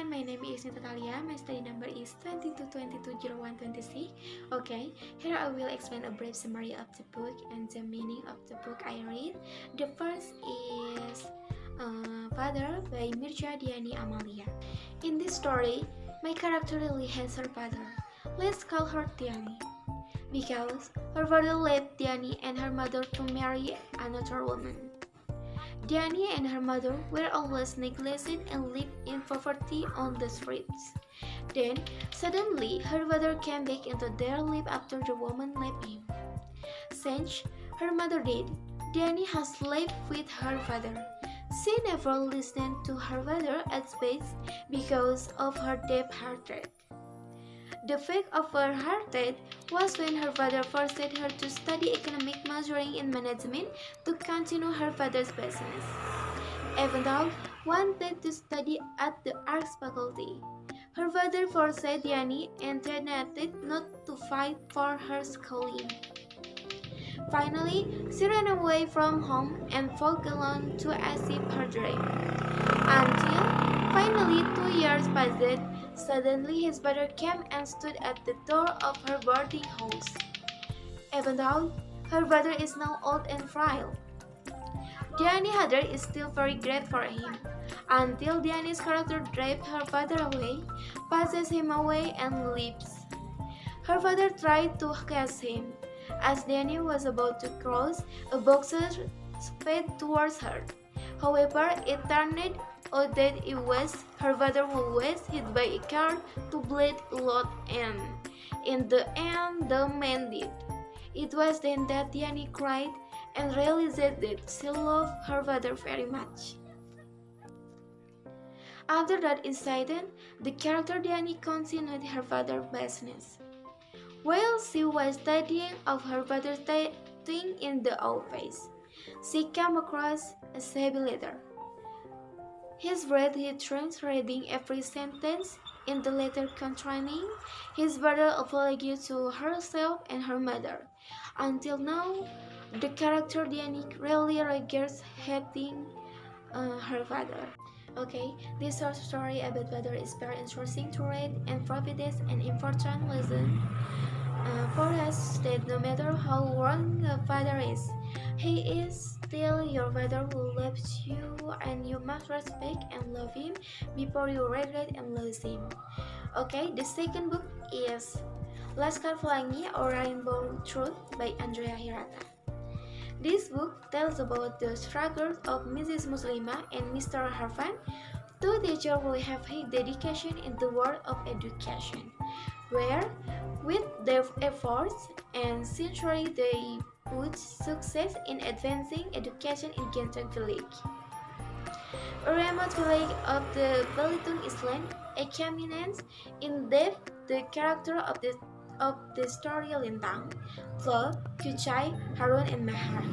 everyone, my name is Nita Talya. My study number is 22220126. Okay, here I will explain a brief summary of the book and the meaning of the book I read. The first is Father by Mirja Diani Amalia. In this story, my character Lily has her father. Let's call her Diani, because her father left Diani and her mother to marry another woman. Diani and her mother were always neglected and lived in poverty on the streets. Then, suddenly, her father came back into their life after the woman left him. Since her mother died, Diani has lived with her father. She never listened to her father at best because of her deep-hearted. The fact of her heart death was when her father forced her to study economic majoring in management to continue her father's business. Even though wanted to study at the arts faculty, her father forced Diani and intended not to fight for her schooling. Finally, she ran away from home and fought alone to achieve her dream. Until finally 2 years passed. Suddenly his father came and stood at the door of her boarding house. Even though her father is now old and frail, Diani's mother is still very grateful for him, until Diani's character drives her father away, passes him away and leaves. Her father tried to catch him. As Diani was about to cross, a boxer sped towards her. However, it turned out that it was her father who was hit by a car to bleed a lot, and in the end the man did. It was then that Diani cried and realized that she loved her father very much. After that incident, the character Diani continued her father's business. While she was studying of her father's thing in the office, she came across a heavy letter. His read he trans reading every sentence in the letter containing his brother's apology to herself and her mother. Until now, the character Diani really regrets hating her father. Okay, this short story about father is very interesting to read and provides an important lesson for us that no matter how wrong a father is, he is still your father who loves you, and you must respect and love him before you regret and lose him. Okay, the second book is Laskar Pelangi or Rainbow Truth by Andrea Hirata. This book tells about the struggles of Mrs. Muslima and Mr. Harfan, two teachers who have high dedication in the world of education, where with their efforts and sincerity they put success in advancing education in Gentong Village, a remote village of the Belitung Island, examines in depth the character of the story Lintang, Flo, Kuchai, Harun, and Mahar.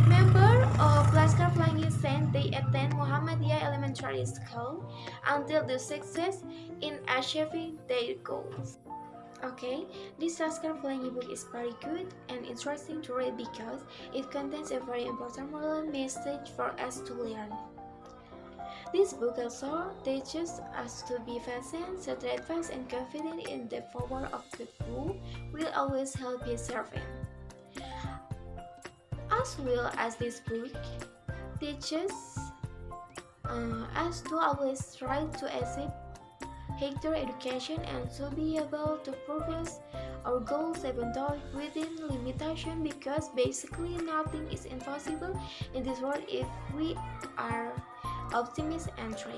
Member of Laskar Pelangi said they attend Muhammadiyah Elementary School until the success in achieving their goals. Okay, this Laskar Pelangi book is very good and interesting to read because it contains a very important moral message for us to learn. This book also teaches us to be patient, steadfast, and confident in the power of God who will always help his servant. As well as this book teaches us to always try to achieve higher education and to be able to progress our goals even though within limitation, because basically nothing is impossible in this world if we are optimists and try.